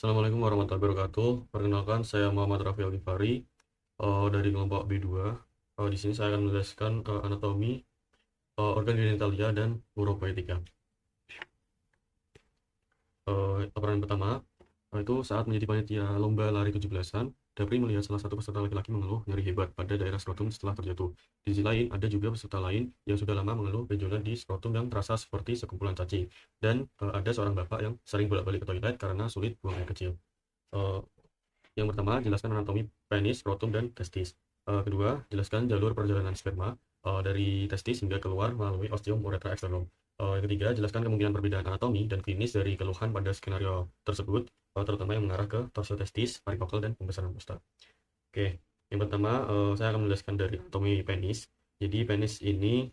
Assalamualaikum warahmatullahi wabarakatuh. Perkenalkan, saya Muhammad Rafi Alkifari dari kelompok B2. Di sini saya akan menjelaskan anatomi organ genitalia dan uropoetika. Laporan pertama, itu saat menjadi panitia lomba lari 17-an, Dapri melihat salah satu peserta laki-laki mengeluh nyeri hebat pada daerah skrotum setelah terjatuh. Di sisi lain, ada juga peserta lain yang sudah lama mengeluh benjolan di skrotum yang terasa seperti sekumpulan cacing. Dan ada seorang bapak yang sering bolak-balik ke toilet karena sulit buang air kecil. Eh, Yang pertama, jelaskan anatomi penis, skrotum, dan testis. Kedua, jelaskan jalur perjalanan sperma dari testis hingga keluar melalui ostium uretra externum. Yang ketiga, jelaskan kemungkinan perbedaan anatomi dan klinis dari keluhan pada skenario tersebut, terutama yang mengarah ke torso testis, varicokel, dan pembesaran prostat. Oke, yang pertama, saya akan menjelaskan dari anatomi penis. Jadi penis ini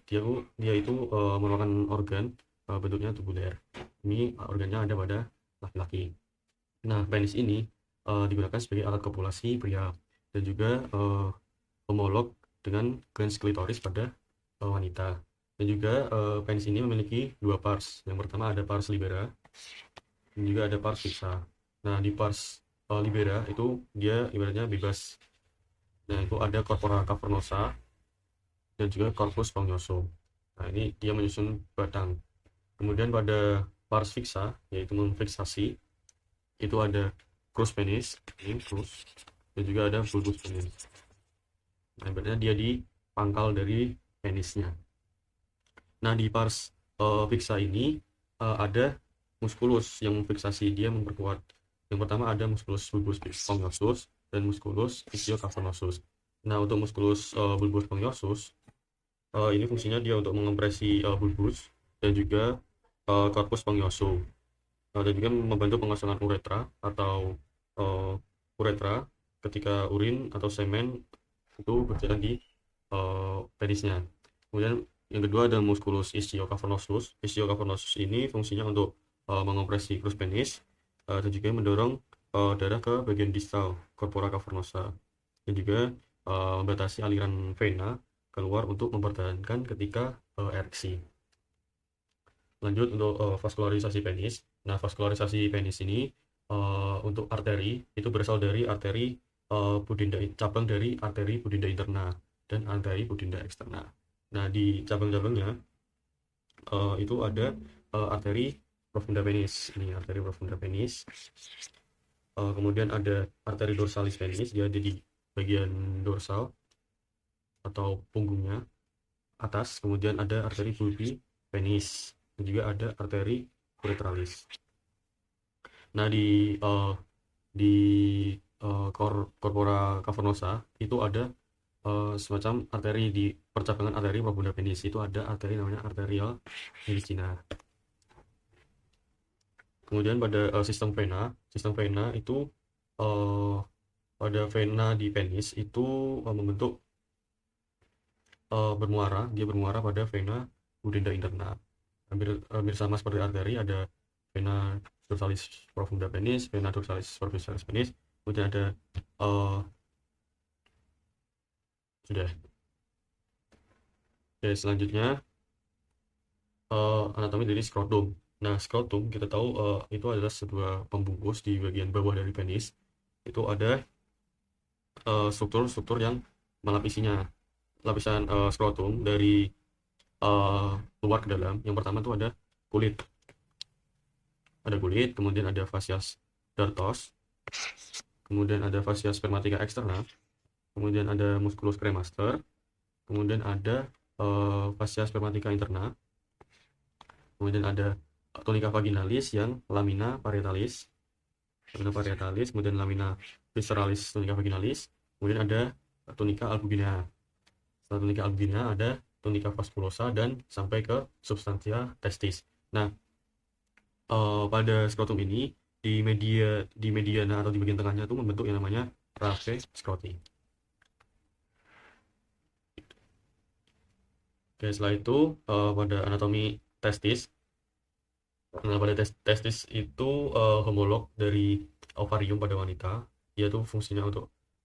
dia itu merupakan organ bentuknya tubuler. Ini organnya ada pada laki-laki. Nah, penis ini digunakan sebagai alat kopulasi pria dan juga homolog dengan glans klitoris pada wanita. Dan juga penis ini memiliki dua pars. Yang pertama ada pars libera dan juga ada pars fixa. Nah, di pars libera itu dia ibaratnya bebas. Nah, itu ada corpora cavernosa dan juga corpus spongiosum. Nah, ini dia menyusun batang. Kemudian pada pars fixa, yaitu memfiksasi, itu ada crus penis, ini crus, dan juga ada bulbus penis. Nah, ibaratnya dia di pangkal dari penisnya. Nah, di pars fixa ini ada muskulus yang memfiksasi, dia memperkuat. Yang pertama ada muskulus bulbus spongiosum dan muskulus ischiocavernosus. Nah, untuk muskulus bulbus spongiosum ini fungsinya dia untuk mengompresi bulbus dan juga corpus spongiosum. Dan juga membantu pengosongan uretra atau uretra ketika urin atau semen itu berjalan di penisnya. Kemudian yang kedua ada musculus ischiocavernosus. Ischiocavernosus ini fungsinya untuk mengompresi crus penis dan juga mendorong darah ke bagian distal corpora cavernosa dan juga membatasi aliran vena keluar untuk mempertahankan ketika ereksi. Lanjut untuk vaskularisasi penis. Nah, vaskularisasi penis ini untuk arteri itu berasal dari arteri pudenda, cabang dari arteri pudenda interna dan arteri pudenda eksterna. Nah, di cabang-cabangnya itu ada arteri profunda penis. Ini arteri profunda penis. Kemudian ada arteri dorsalis penis, dia ada di bagian dorsal atau punggungnya atas. Kemudian ada arteri bulbi penis dan juga ada arteri uretralis. Nah, di corpora cavernosa itu ada semacam arteri di percabangan arteri profunda penis. Itu ada arteri namanya arterial medicina. Kemudian pada sistem vena itu pada vena di penis itu membentuk dia bermuara pada vena pudenda interna. Hampir sama seperti arteri, ada vena dorsalis profunda penis, vena dorsalis superficialis penis, kemudian ada sudah. Oke, selanjutnya anatomi dari skrotum. Nah, skrotum kita tahu itu adalah sebuah pembungkus di bagian bawah dari penis. Itu ada struktur-struktur yang melapisinya. Lapisan skrotum dari luar ke dalam. Yang pertama itu ada kulit. Ada kulit, kemudian ada fascias dartos, kemudian ada fascia spermatica externa, kemudian ada musculus cremaster, kemudian ada fascia spermatica interna, kemudian ada tunica vaginalis yang lamina parietalis, kemudian lamina visceralis tunica vaginalis, kemudian ada tunica albugina. Setelah tunica albugina ada tunica vasculosa dan sampai ke substantia testis. Nah, pada skrotum ini di mediana atau di bagian tengahnya itu membentuk yang namanya raphe skroti. Oke, setelah itu pada anatomi testis. Nah, pada testis itu homolog dari ovarium pada wanita, yaitu fungsinya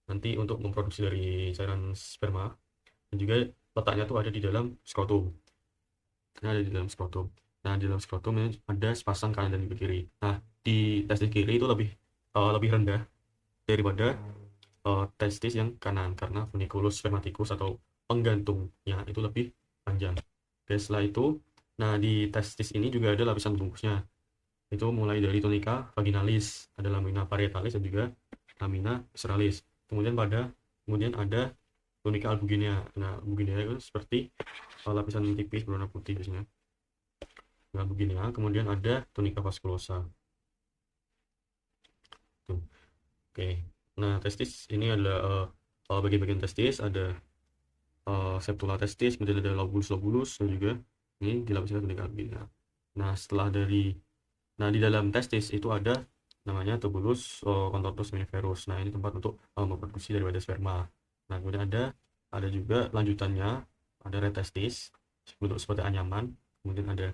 nanti untuk memproduksi dari cairan sperma, dan juga letaknya tuh ada di dalam skrotum. Nah, di dalam skrotum ini ada sepasang kanan dan kiri. Nah, di testis kiri itu lebih rendah daripada testis yang kanan karena funiculus spermaticus atau penggantungnya itu lebih panjang. Oke, setelah itu, nah di testis ini juga ada lapisan bungkusnya. Itu mulai dari tunica vaginalis, ada lamina parietalis dan juga lamina visceralis. Kemudian ada tunica albuginea. Nah, albuginea itu seperti lapisan tipis berwarna putih biasanya. Nah, albuginea. Kemudian ada tunica vasculosa. Tuh. Oke. Nah, testis ini adalah bagian-bagian testis, ada septula testis, kemudian ada lobulus dan juga ini dilapisi dengan tunica albuginea. Nah, di dalam testis itu ada namanya tubulus contortus seminiferus. Nah, ini tempat untuk memproduksi daripada sperma. Nah, kemudian ada juga lanjutannya, ada retestis bentuk seperti anyaman, kemudian ada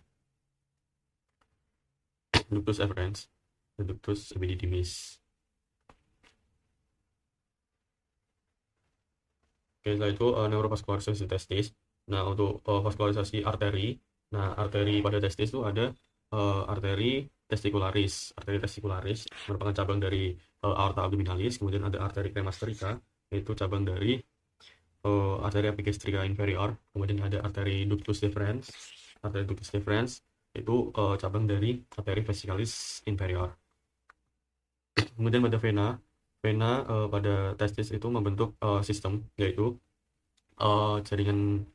ductus efferens dan ductus epididymis. Oke, setelah itu neurovascularisasi testis. Nah, untuk vaskularisasi arteri, nah arteri pada testis itu ada arteri testicularis. Arteri testicularis merupakan cabang dari aorta abdominalis, kemudian ada arteri cremasterika, yaitu cabang dari arteri epigastrica inferior, kemudian ada arteri ductus deferens. Arteri ductus deferens itu cabang dari arteri vesicalis inferior. Kemudian pada vena pada testis itu membentuk sistem, yaitu jaringan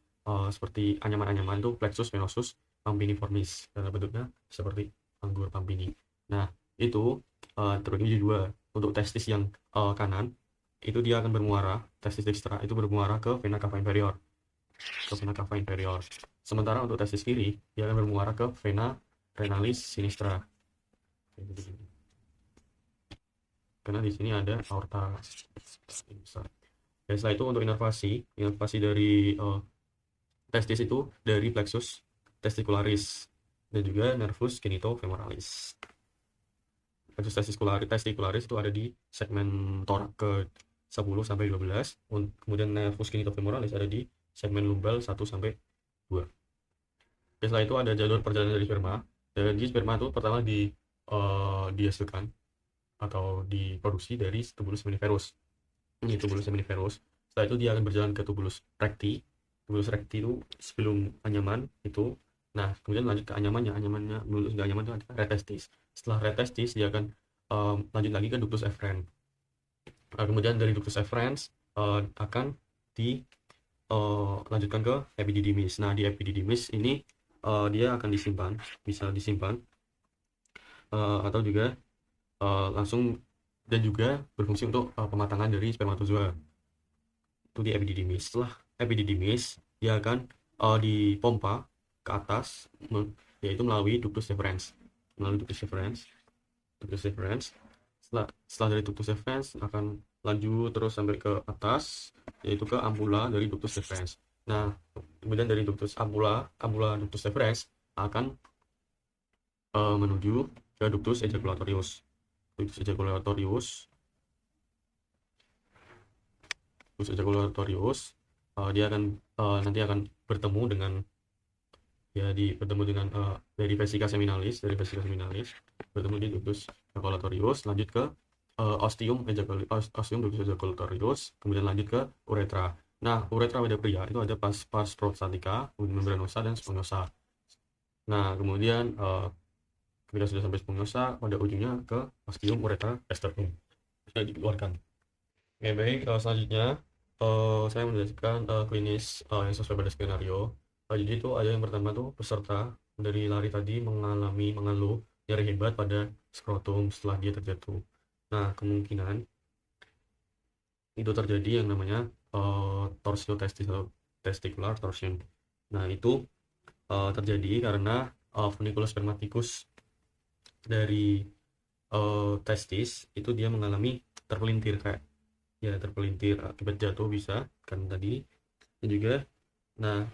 seperti anyaman-anyaman itu plexus venosus pampiniformis, bentuknya seperti anggur pampini. Nah, itu terbagi menjadi dua. Untuk testis yang kanan itu dia akan bermuara, testis dextra itu bermuara ke vena cava inferior, sementara untuk testis kiri dia akan bermuara ke vena renalis sinistra, karena di sini ada aorta besar. Dan setelah itu untuk inervasi dari testis itu dari plexus testicularis dan juga nervus genitofemoralis. Plexus testicularis itu ada di segmen torak ke 10 sampai 12, kemudian nervus genitofemoralis ada di segmen lumbal 1 sampai 2. Dan setelah itu ada jalur perjalanan dari sperma. Jadi sperma itu pertama dihasilkan atau diproduksi dari tubulus seminiferus. Ini tubulus seminiferus. Setelah itu dia akan berjalan ke tubulus recti. Tubulus recti itu sebelum anyaman itu. Nah, kemudian lanjut ke anyamannya menuju ke anyaman itu ada retestis. Setelah retestis dia akan lanjut lagi ke ductus efferens. Kemudian dari ductus efferens akan lanjutkan ke epididymis. Nah, di epididymis ini dia akan bisa disimpan atau juga langsung, dan juga berfungsi untuk pematangan dari spermatozoa. Itu di epididymis. Setelah epididymis dia akan dipompa ke atas, yaitu melalui ductus deferens. Setelah dari ductus deferens akan lanjut terus sampai ke atas, yaitu ke ampula dari ductus deferens. Nah, kemudian dari ampula ductus deferens akan menuju ke ductus ejaculatorius. Dia akan nanti akan bertemu dengan dari vesica seminalis bertemu di ductus ejaculatorius, lanjut ke ostium ductus ejaculatorius, kemudian lanjut ke uretra. Nah, uretra pada pria itu ada pars prostatica, membranosa dan spongiosa. Nah, kemudian ketika sudah sampai spongiosa, pada ujungnya ke ostium uretra externum sudah dikeluarkan. Oke, baik. Selanjutnya saya menjelaskan klinis yang sesuai pada skenario. Jadi itu ada yang pertama tuh peserta dari lari tadi mengeluh nyeri hebat pada skrotum setelah dia terjatuh. Nah, kemungkinan itu terjadi yang namanya torsio testis atau testicular torsion. Nah, itu terjadi karena funiculus spermaticus dari testis itu dia mengalami terpelintir akibat jatuh bisa kan tadi, dan juga nah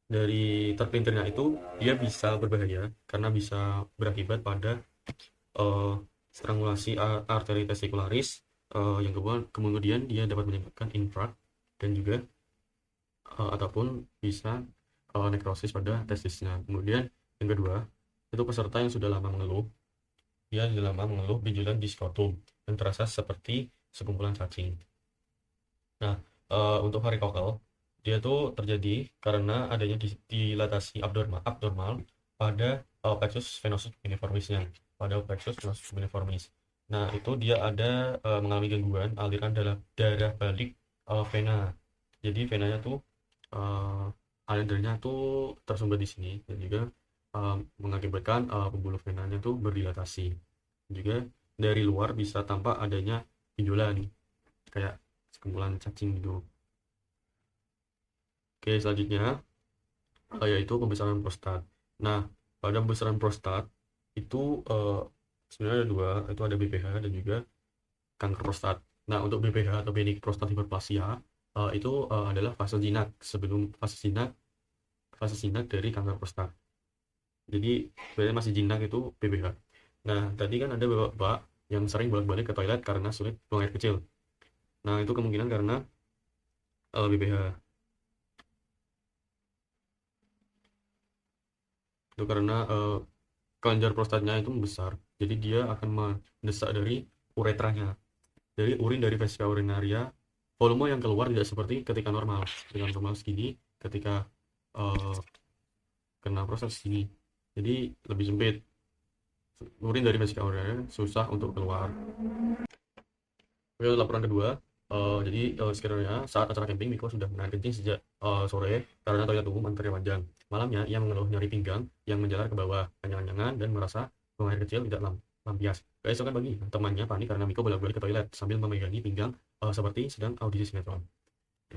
dari terpelintirnya itu dia bisa berbahaya karena bisa berakibat pada strangulasi arteri testicularis, yang kemudian dia dapat menyebabkan infark dan juga ataupun bisa nekrosis pada testisnya. Kemudian yang kedua itu peserta yang sudah lama mengeluh dia lama mengeluh benjolan di skrotum yang terasa seperti sekumpulan cacing. Nah, untuk varikokel, dia tuh terjadi karena adanya dilatasi abnormal pada plexus venosus uniformisnya, pada plexus venosus uniformis. Nah, itu dia ada mengalami gangguan aliran darah balik vena. Jadi venanya tuh aliran darahnya tuh tersumbat di sini dan juga mengakibatkan pembuluh venanya tuh berdilatasi. Juga dari luar bisa tampak adanya benjolan kayak sekumpulan cacing gitu. Oke, selanjutnya yaitu pembesaran prostat. Nah, pada pembesaran prostat itu sebenarnya ada dua, itu ada BPH dan juga kanker prostat. Nah, untuk BPH atau benign prostate hyperplasia itu adalah fase jinak sebelum fase jinak dari kanker prostat. Jadi sebenarnya masih jinak itu BPH. Nah, tadi kan ada bapak-bapak yang sering bolak-balik ke toilet karena sulit buang air kecil. Nah, itu kemungkinan karena BPH. Itu karena kelenjar prostatnya itu membesar, jadi dia akan mendesak dari uretranya, dari urin dari vesika urinaria. Volume yang keluar tidak seperti ketika normal. Ketika normal segini, ketika uh, kena prostat segini, jadi lebih sempit. Urin dari vesika urinaria susah untuk keluar. Oke, laporan kedua. Jadi sekiranya saat acara camping, Miko sudah menahan kencing sejak sore karena toilet umum antrian panjang. Malamnya, ia mengeluh nyeri pinggang yang menjalar ke bawah, anyang-anyangan, dan merasa buang air kecil tidak lampias. Keesokan pagi, temannya panik karena Miko bolak-balik ke toilet sambil memegangi pinggang seperti sedang audisi sinetron.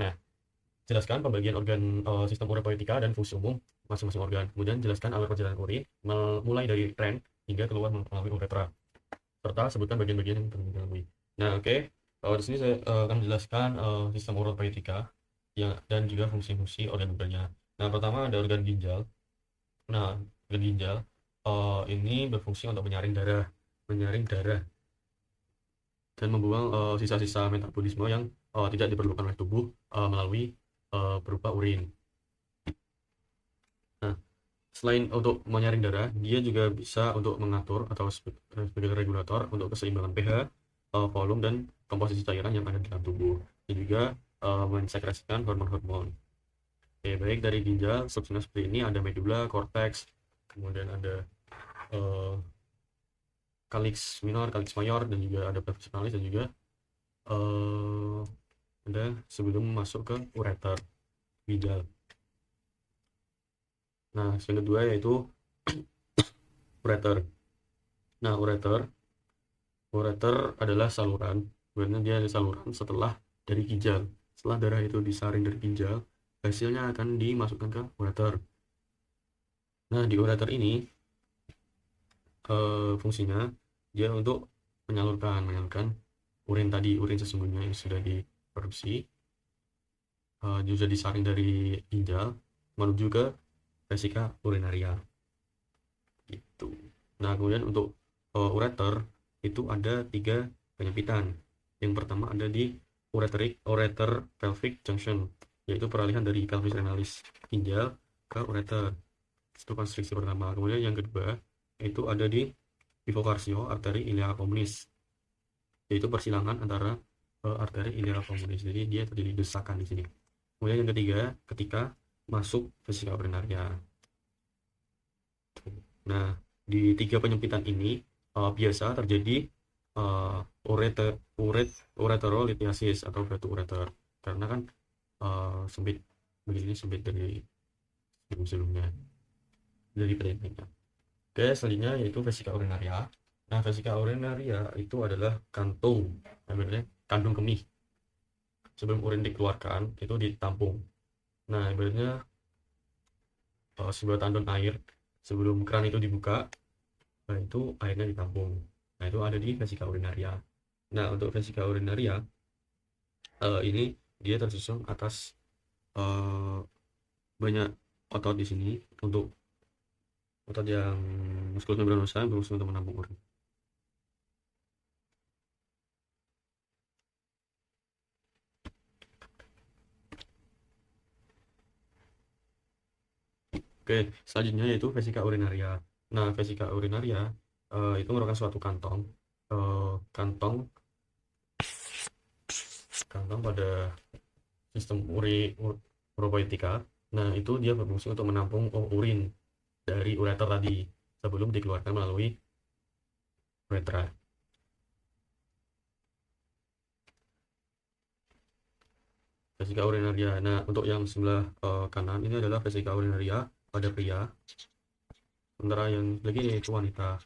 Nah, jelaskan pembagian organ sistem urepoetika dan fungsi umum masing-masing organ. Kemudian jelaskan alur perjalanan urin mulai dari tren hingga keluar melalui uretra, serta sebutkan bagian-bagian yang perlu dilalui. Nah, oke. Di sini saya akan menjelaskan sistem urepoetika yang dan juga fungsi-fungsi organ-organnya. Nah, pertama ada organ ginjal. Nah, organ ginjal ini berfungsi untuk menyaring darah dan membuang sisa-sisa metabolisme yang tidak diperlukan oleh tubuh melalui berupa urin. Nah, selain untuk menyaring darah, dia juga bisa untuk mengatur atau sebagai regulator untuk keseimbangan pH, volume, dan komposisi cairan yang ada di dalam tubuh. Dan juga mensekresikan hormon-hormon. Oke, baik dari ginjal, strukturnya seperti ini, ada medula, korteks, kemudian ada uh, calyx mayor, dan juga ada pelvis finalis, dan juga uh, ada sebelum masuk ke ureter ginjal. Nah, yang kedua yaitu ureter. Nah, ureter adalah saluran. Sebenarnya dia ada saluran setelah dari ginjal. Setelah darah itu disaring dari ginjal, hasilnya akan dimasukkan ke ureter. Nah, di ureter ini fungsinya dia untuk menyalurkan urin sesungguhnya yang sudah diproduksi, juga disaring dari ginjal menuju ke vesika urinaria gitu. Nah, kemudian untuk ureter itu ada 3 penyempitan. Yang pertama ada di ureter pelvic junction, yaitu peralihan dari pelvis renalis ginjal ke ureter. Itu konstriksi pertama. Kemudian yang kedua itu ada di bifurcatio arteri iliaca communis, yaitu persilangan antara arteri iliaca communis. Jadi dia terjadi desakan di sini. Kemudian yang ketiga ketika masuk vesika urinaria. Nah, di 3 penyempitan ini biasa terjadi uh, ureterolithiasis atau batu ureter, karena kan sempit begini, sempit dari sebelumnya dari penyempitan. Oke, selanjutnya yaitu vesika urinaria. Nah, vesika urinaria itu adalah kandung kemih. Sebelum urin dikeluarkan itu ditampung. Nah, ibaratnya sebuah tandon air sebelum keran itu dibuka. Nah, itu airnya ditampung. Nah, itu ada di vesika urinaria. Nah, untuk vesika urinaria ini dia tersusun atas banyak otot di sini. Untuk otot yang muskulus membranosa berfungsi untuk menampung urin. Oke, selanjutnya yaitu vesika urinaria. Nah, vesika urinaria itu merupakan suatu kantong, kantong pada sistem uropoetika. Nah, itu dia berfungsi untuk menampung urin dari ureter tadi sebelum dikeluarkan melalui uretra. Vesika urinaria. Nah, untuk yang sebelah kanan ini adalah vesika urinaria pada pria, sementara yang lagi itu wanita.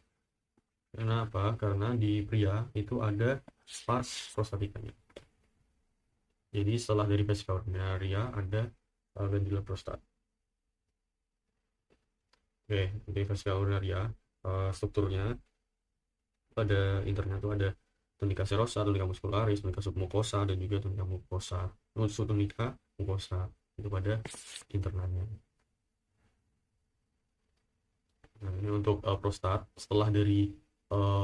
Kenapa? Karena di pria itu ada pars prostatikanya. Jadi setelah dari vesika urinaria ada glandular prostat. Oke, untuk vesika urinaria strukturnya pada internya itu ada tunika serosa, tunika muscularis, tunika submucosa, dan juga tunika mucosa. Tunika mucosa itu pada internalnya. Nah, ini untuk prostat. Setelah dari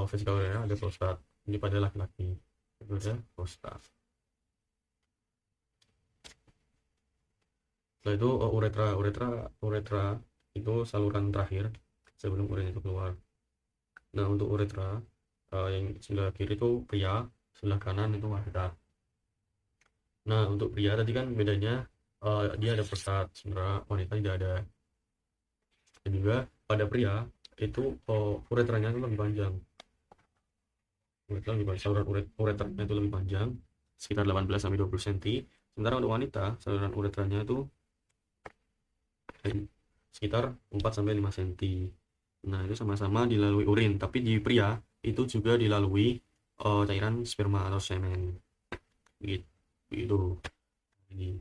vesika urinaria ada prostat. Ini pada laki-laki itu ada prostat. Setelah itu uretra itu saluran terakhir sebelum urin itu keluar. Nah, untuk uretra yang sebelah kiri itu pria, sebelah kanan itu wanita. Nah, untuk pria tadi kan bedanya dia ada prostat, sementara wanita tidak ada. Dan juga pada pria itu uretranya itu lebih panjang. Saluran uretranya itu lebih panjang, sekitar 18-20 cm. Sementara untuk wanita, saluran uretranya itu sekitar 4-5 cm. Nah, itu sama-sama dilalui urin, tapi di pria itu juga dilalui cairan sperma atau semen. Gitu. Ini.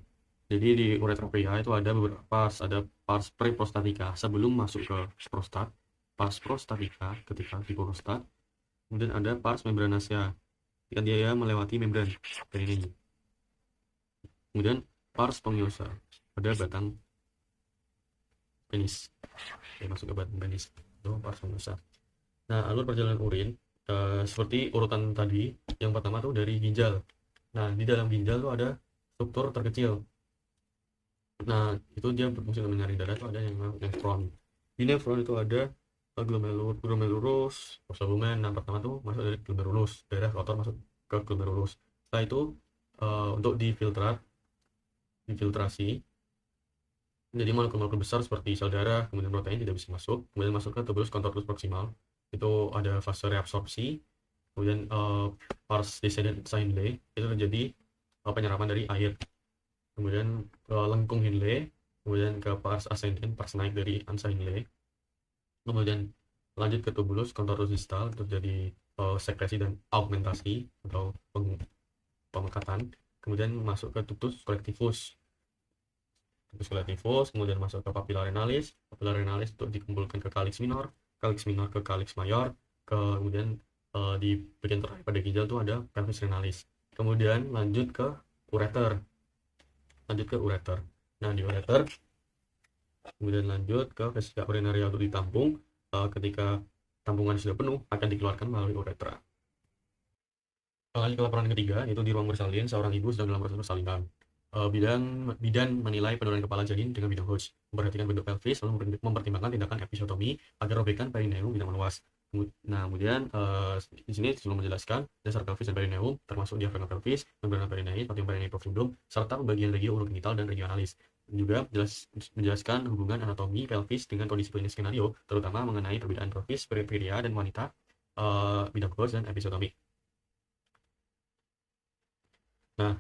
Jadi di uretra pria itu ada beberapa pars, ada pars preprostatika sebelum masuk ke prostat, pars prostatika ketika di prostat, kemudian ada pars membranacea ketika dia melewati membran dari ini. Kemudian pars spongiosum pada batang penis, masuk ke batang penis, itu pars spongiosum. Nah, alur perjalanan urin seperti urutan tadi, yang pertama tuh dari ginjal. Nah, di dalam ginjal tuh ada struktur terkecil. Nah, itu dia berfungsi untuk menyaring darah. Itu ada yang nefron. Di nefron itu ada glomerulus, prosalumen. Nah, pertama tuh masuk dari glomerulus, darah kotor masuk ke glomerulus. Setelah itu untuk difiltrasi menjadi molekul-molekul besar seperti sel darah, kemudian protein tidak bisa masuk, kemudian masuk ke tubulus contortus proximal. Itu ada fase reabsorpsi, kemudian pars descendens Hinle itu terjadi penyerapan dari air, kemudian ke lengkung Hinle, kemudian ke pars ascendens, pars naik dari ansa Hinle, kemudian lanjut ke tubulus contortus distal, terjadi sekresi dan augmentasi atau pemekatan, kemudian masuk ke ductus collectivus, kemudian masuk ke papilla renalis untuk dikumpulkan ke calyx minor ke calyx mayor, kemudian di bagian terakhir pada ginjal itu ada pelvis renalis, kemudian lanjut ke ureter. Nah, di ureter kemudian lanjut ke vesika urinaria untuk ditampung. Ketika tampungan sudah penuh akan dikeluarkan melalui uretra. Lanjut ke laporan ketiga, yaitu di ruang bersalin seorang ibu sedang dalam proses persalinan. Bidan menilai penurunan kepala janin dengan bidang Hodge, memperhatikan bentuk pelvis, lalu mempertimbangkan tindakan episiotomi agar robekan perineum tidak meluas. Nah, kemudian di sini sebelum menjelaskan dasar pelvis dan perineum, termasuk diafragma pelvis, membrana perineum, patium perineum profundum, serta pembagian regio urogenital dan regionalis. Juga menjelaskan hubungan anatomi pelvis dengan kondisi klinis skenario, terutama mengenai perbedaan pelvis pria dan wanita, bidang Hodge dan episiotomi. Nah,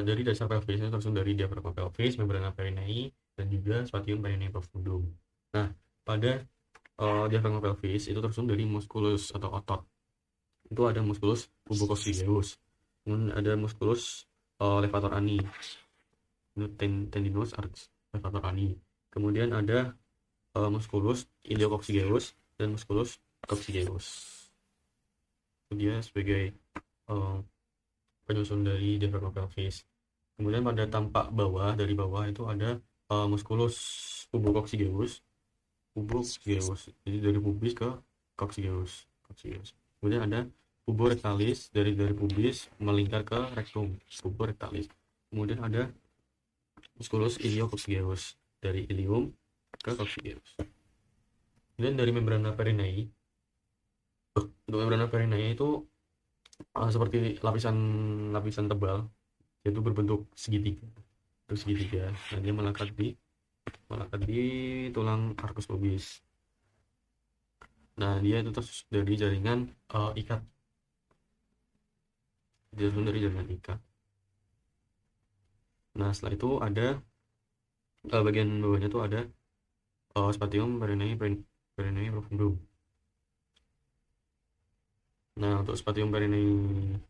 dari dasar pelvis itu tersusun dari diafragma pelvis, membrana perineum, dan juga spatium perineum profundum. Nah, pada diafragma pelvis itu tersusun dari muskulus atau otot. Itu ada muskulus pubococcygeus, kemudian ada muskulus levator ani, tendinus levator ani. Kemudian ada muskulus iliococcygeus dan muskulus coccygeus. Itu dia sebagai penyusun dari diafragma pelvis. Kemudian pada tampak dari bawah itu ada musculus pubococcygeus, jadi dari pubis ke coccygeus. Kemudian ada puborectalis, dari pubis melingkar ke rektum, puborectalis. Kemudian ada musculus iliococcygeus, dari ilium ke coccygeus. Kemudian dari membrana perineum Untuk membrana perineum itu seperti lapisan lapisan tebal, yaitu berbentuk segitiga. Itu segitiga. Nah, dia melekat di tulang arkus pubis. Nah, dia itu terus dari jaringan ikat. Dia terus dari jaringan ikat. Nah, setelah itu ada bagian bawahnya tuh ada spatium perineum profundum. Nah, untuk spatium perineum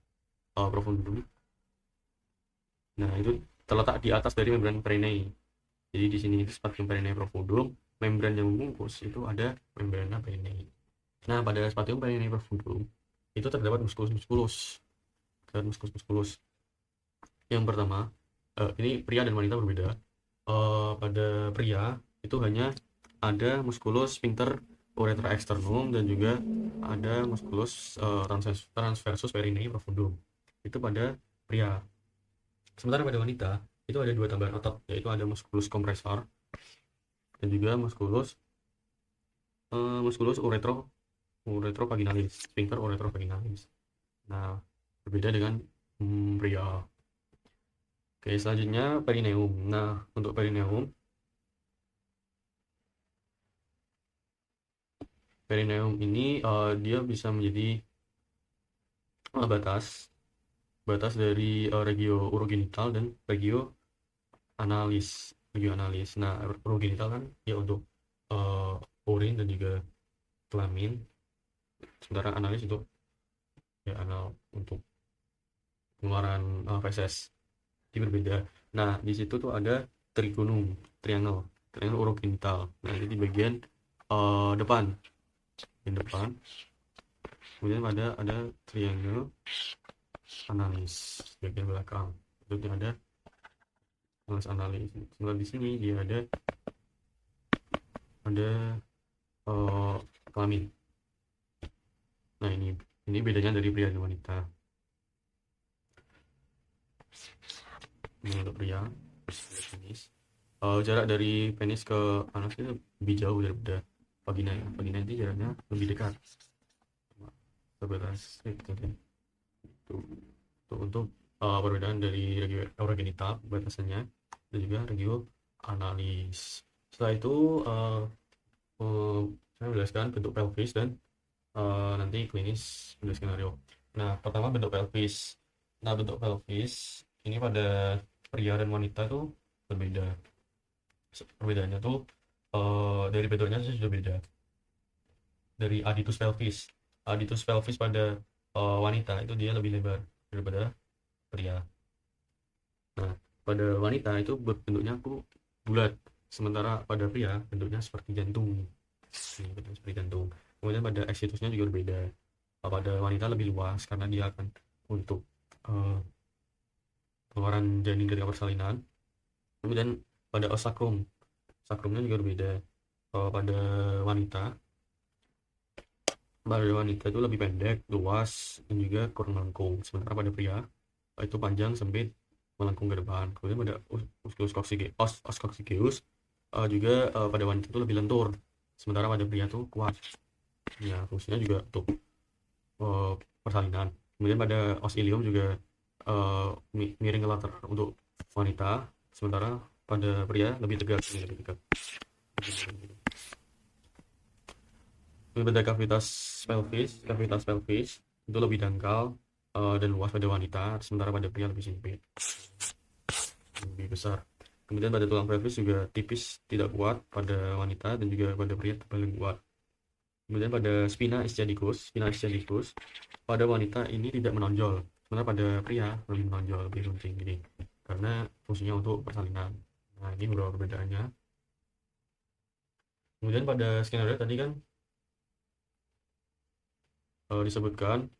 profundum, nah itu terletak di atas dari membran perineum. Jadi di sini itu spatium perineum profundum, membran yang membungkus itu ada membrana perineum. Nah, pada spatium perineum profundum itu terdapat muskulus-muskulus. Terdapat muskulus-muskulus. Yang pertama, ini pria dan wanita berbeda. Pada pria itu hanya ada muskulus sphincter uretra externum dan juga ada muskulus transversus perineum profundum. Itu pada pria. Sementara pada wanita itu ada dua tambahan otot, yaitu ada muskulus kompresor dan juga muskulus uretrovaginalis, sphincter uretrovaginalis. Nah, berbeda dengan pria. Oke, selanjutnya perineum. Nah, untuk perineum ini dia bisa menjadi batas dari regio urogenital dan regio analis. Nah, urogenital kan ya untuk urin dan juga kelamin, sementara analis itu ya anal untuk pengeluaran feses. Jadi berbeda. Nah, di situ tuh ada triangle urogenital. Nah, ini di bagian depan, kemudian ada triangle analis bagian belakang. Itu ada analis. Sementara di sini dia ada kelamin. Nah, ini bedanya dari pria dan wanita. Ini untuk pria, penis. Jarak dari penis ke anus itu lebih jauh daripada vagina. Vagina itu jaraknya lebih dekat. 11 gitu. Untuk perbedaan dari regio urogenital batasannya dan juga regio analis. Setelah itu saya menjelaskan bentuk pelvis dan nanti klinis bentuk skenario. Nah, pertama bentuk pelvis. Nah, bentuk pelvis ini pada pria dan wanita tuh berbeda. Perbedaannya tuh dari bentuknya sudah beda. Dari aditus pelvis pada wanita itu dia lebih lebar daripada pria. Nah, pada wanita itu bentuknya bulat, sementara pada pria bentuknya seperti jantung. Bentuknya seperti jantung. Kemudian pada eksitusnya juga berbeda. Pada wanita lebih luas karena dia akan untuk pengeluaran janin ketika persalinan. Kemudian pada sakrumnya juga berbeda. Pada wanita itu lebih pendek, luas, dan juga kurang melengkung. Sementara pada pria itu panjang, sempit, melengkung ke depan. Kemudian pada musculus coccygeus juga pada wanita itu lebih lentur, sementara pada pria itu kuat. Ya, fungsinya juga untuk persalinan. Kemudian pada os ilium juga miring ke latar untuk wanita, sementara pada pria lebih tegak. Pada kavitas pelvis itu lebih dangkal dan luas pada wanita, sementara pada pria lebih sempit, lebih besar. Kemudian pada tulang pelvis juga tipis, tidak kuat pada wanita, dan juga pada pria paling kuat. Kemudian pada spina ischiadicus pada wanita ini tidak menonjol, sementara pada pria lebih menonjol, lebih runcing gini, karena fungsinya untuk persalinan. Nah, ini beberapa perbedaannya. Kemudian pada skenario tadi kan disebutkan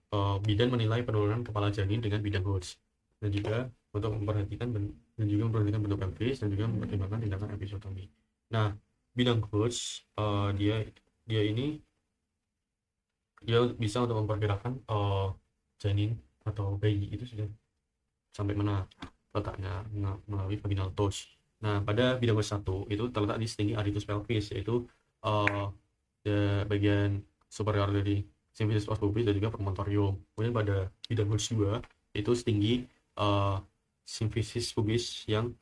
bidan menilai penurunan kepala janin dengan bidang Hodge, dan juga untuk memperhatikan bentuk pelvis, dan juga mempertimbangkan tindakan episiotomi. Nah, bidang Hodge dia bisa untuk memperkirakan janin atau bayi itu sudah sampai mana letaknya melalui vaginal touch. Nah, pada bidang Hodge 1 itu terletak di setinggi aditus pelvis, yaitu bagian superior dari simfisis os pubis dan juga promontorium. Kemudian pada bidang Hodge 2 itu setinggi simfisis pubis yang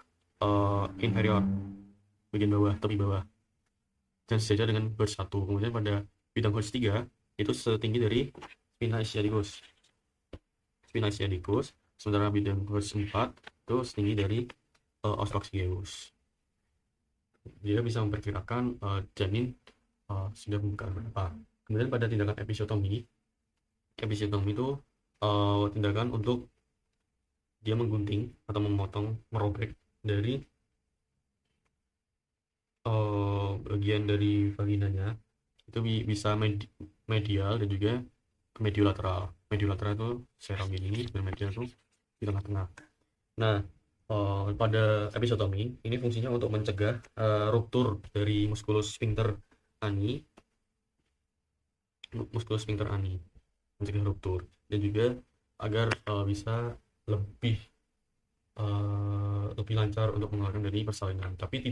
inferior, bagian bawah, tepi bawah, dan sejajar dengan Hodge 1. Kemudian pada bidang Hodge 3 itu setinggi dari spina ischiadicus, sementara bidang Hodge 4 itu setinggi dari os coccygeus. Dia bisa memperkirakan janin sudah membuka berapa. Kemudian pada tindakan episiotomi itu tindakan untuk dia menggunting atau memotong, merobek dari bagian dari vaginanya. Itu bisa medial dan juga mediolateral. Mediolateral itu seram ini, dan medial itu di tengah-tengah. Nah, pada episiotomi ini fungsinya untuk mencegah ruptur dari musculus sphincter ani, mencegah ruptur, dan juga agar bisa lebih lancar untuk mengeluarkan dari persalinan. Tapi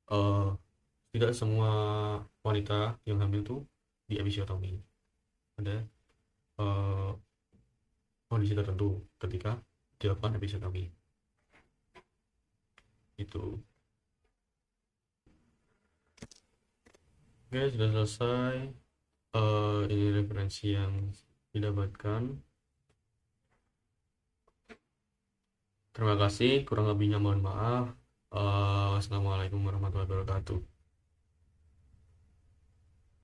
uh, tidak semua wanita yang hamil itu di episiotomi. Ada uh, kondisi tertentu ketika dilakukan episiotomi. Itu. Oke, sudah selesai. Ini referensi yang didapatkan. Terima kasih, kurang lebihnya mohon maaf. Wassalamualaikum warahmatullahi wabarakatuh.